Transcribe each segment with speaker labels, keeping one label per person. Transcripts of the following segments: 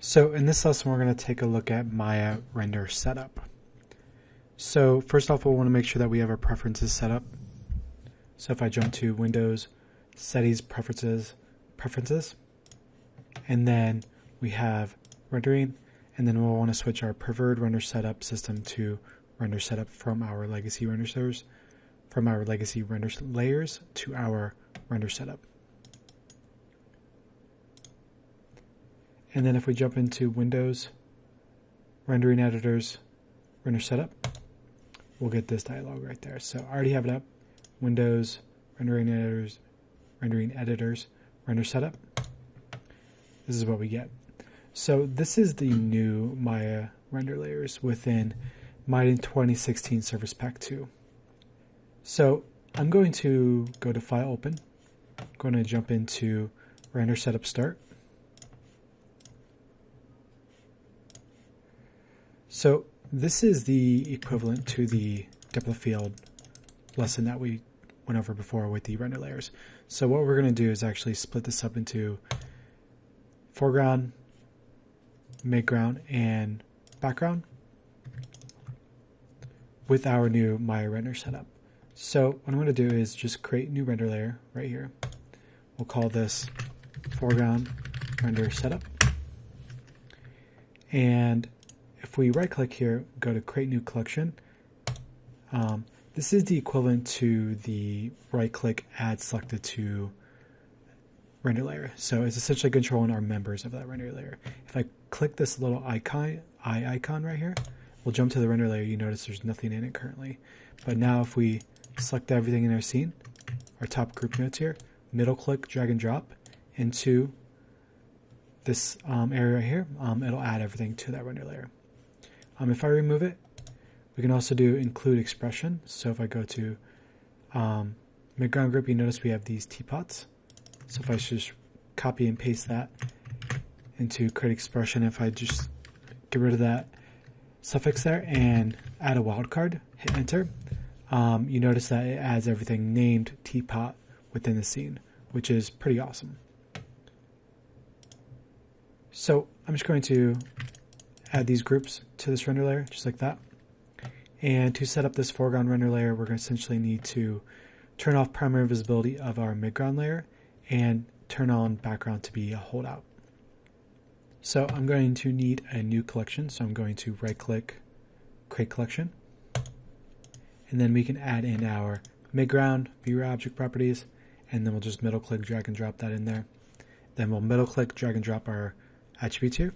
Speaker 1: So in this lesson, we're going to take a look at Maya render setup. So first off, we'll want to make sure that we have our preferences set up. So if I jump to Windows, Settings, Preferences, and then we have rendering, and then we'll want to switch our preferred render setup system to render setup from our legacy render servers, from our legacy render layers to our render setup. And then if we jump into Windows, Rendering Editors, Render Setup, we'll get this dialog right there. So I already have it up. Windows, Rendering Editors, Render Setup. This is what we get. So this is the new Maya render layers within Maya 2016 Service Pack 2. So I'm going to go to File, Open. I'm going to jump into Render Setup Start. So this is the equivalent to the depth of field lesson that we went over before with the render layers. So what we're going to do is actually split this up into foreground, midground, and background with our new Maya render setup. So what I'm going to do is just create a new render layer right here. We'll call this foreground render setup. And if we right click here, go to create new collection, this is the equivalent to the right click add selected to render layer. So it's essentially controlling our members of that render layer. If I click this little icon right here, we'll jump to the render layer. You notice there's nothing in it currently. But now if we select everything in our scene, our top group nodes here, middle click, drag and drop into this area right here, it'll add everything to that render layer. If I remove it, we can also do include expression. So if I go to midground group, you notice we have these teapots. So if I just copy and paste that into create expression, if I just get rid of that suffix there and add a wildcard, hit enter, you notice that it adds everything named teapot within the scene, which is pretty awesome. So I'm just going to add these groups to this render layer, just like that. And to set up this foreground render layer, we're going to essentially need to turn off primary visibility of our midground layer and turn on background to be a holdout. So I'm going to need a new collection, so I'm going to right click, create collection, and then we can add in our midground viewer object properties, and then we'll just middle click, drag and drop that in there. Then we'll middle click, drag and drop our attributes here.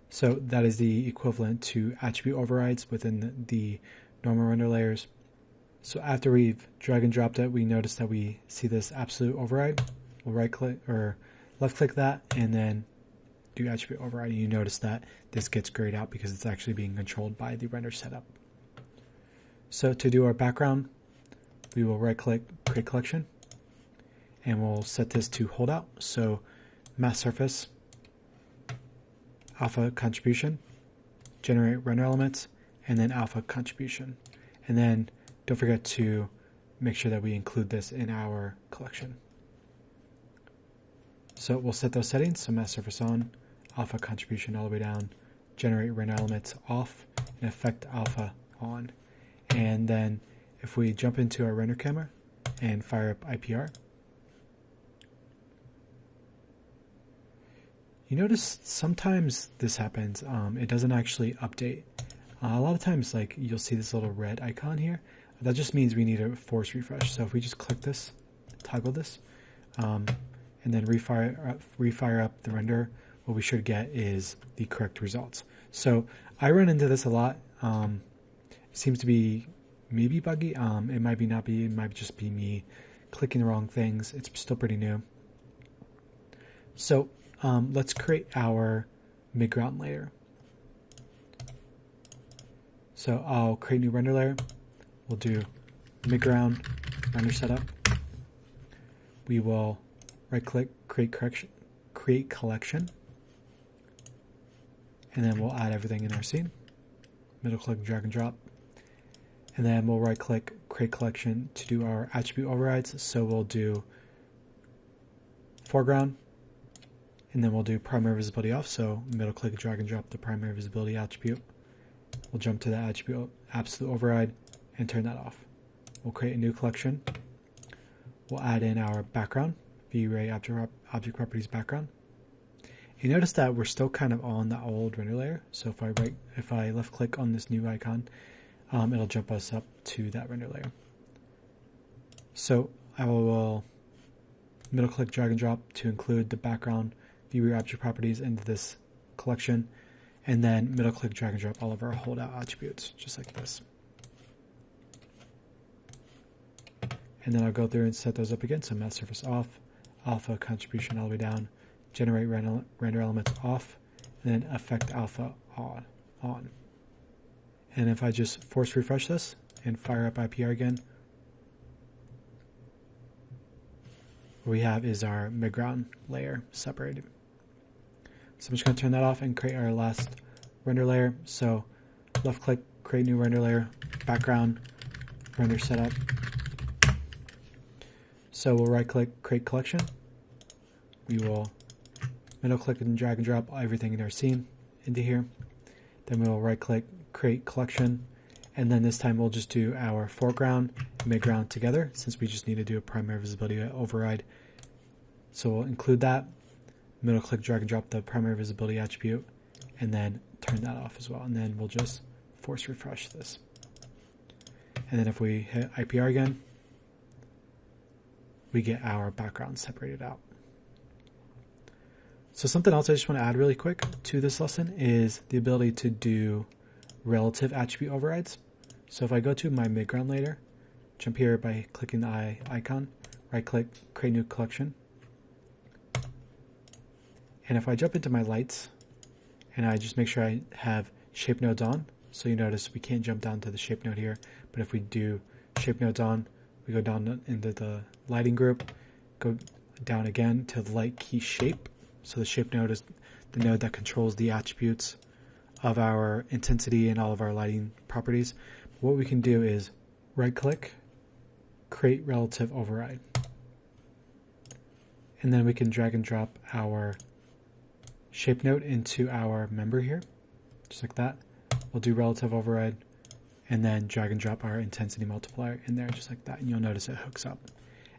Speaker 1: So that is the equivalent to attribute overrides within the normal render layers. So after we've drag and dropped it, we notice that we see this absolute override. We'll right click or left click that and then do attribute override. And you notice that this gets grayed out because it's actually being controlled by the render setup. So to do our background, we will right click, create collection, and we'll set this to holdout. So mask surface, alpha contribution, generate render elements, and then alpha contribution. And then don't forget to make sure that we include this in our collection. So we'll set those settings, so mask surface on, alpha contribution all the way down, generate render elements off, and effect alpha on. And then if we jump into our render camera and fire up IPR, you notice sometimes this happens, it doesn't actually update. A lot of times like you'll see this little red icon here. That just means we need a force refresh. So if we just click this, toggle this, and then refire up the render, what we should get is the correct results. So I run into this a lot. It seems to be maybe buggy. It might be not be, it might just be me clicking the wrong things. It's still pretty new. So let's create our midground layer. So I'll create a new render layer. We'll do midground render setup. We will right click, create collection, and then we'll add everything in our scene. Middle click, drag and drop, and then we'll right click, create collection to do our attribute overrides. So we'll do foreground, And then we'll do primary visibility off. So middle click, drag and drop the primary visibility attribute. We'll jump to the attribute absolute override and turn that off. We'll create a new collection. We'll add in our background, V-Ray object properties background. You notice that we're still kind of on the old render layer. So if I left click on this new icon, it'll jump us up to that render layer. So I will middle click, drag and drop to include the background V-Ray object properties into this collection, and then middle click, drag and drop all of our holdout attributes, just like this. And then I'll go through and set those up again. So math surface off, alpha contribution all the way down, generate render elements off, and then effect alpha on. And if I just force refresh this and fire up IPR again, what we have is our midground layer separated. So I'm just going to turn that off and create our last render layer. So left click, create new render layer, background, render setup. So we'll right click, create collection. We will middle click and drag and drop everything in our scene into here. Then we'll right click, create collection. And then this time we'll just do our foreground and midground together, since we just need to do a primary visibility override. So we'll include that, middle click, drag and drop the primary visibility attribute, and then turn that off as well. And then we'll just force refresh this. And then if we hit IPR again, we get our background separated out. So something else I just want to add really quick to this lesson is the ability to do relative attribute overrides. So if I go to my midground layer, jump here by clicking the eye icon, right click, create new collection. And if I jump into my lights and I just make sure I have shape nodes on, so you notice we can't jump down to the shape node here, but if we do shape nodes on, we go down into the lighting group, go down again to the light key shape. So the shape node is the node that controls the attributes of our intensity and all of our lighting properties. What we can do is right click, create relative override. And then we can drag and drop our shape node into our member here, just like that. We'll do relative override and then drag and drop our intensity multiplier in there just like that, and you'll notice it hooks up.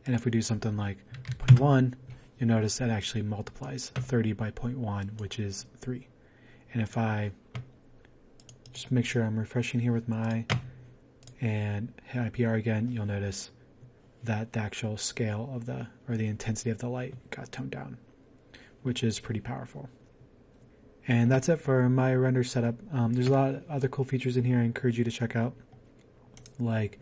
Speaker 1: And if we do something like 0.1, you'll notice that actually multiplies 30 by 0.1, which is 3. And if I just make sure I'm refreshing here with my eye and hit IPR again, you'll notice that the actual scale of the intensity of the light got toned down, which is pretty powerful. And that's it for my render setup. There's a lot of other cool features in here I encourage you to check out. Like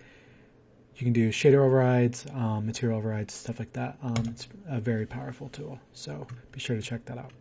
Speaker 1: you can do shader overrides, material overrides, stuff like that. It's a very powerful tool, so be sure to check that out.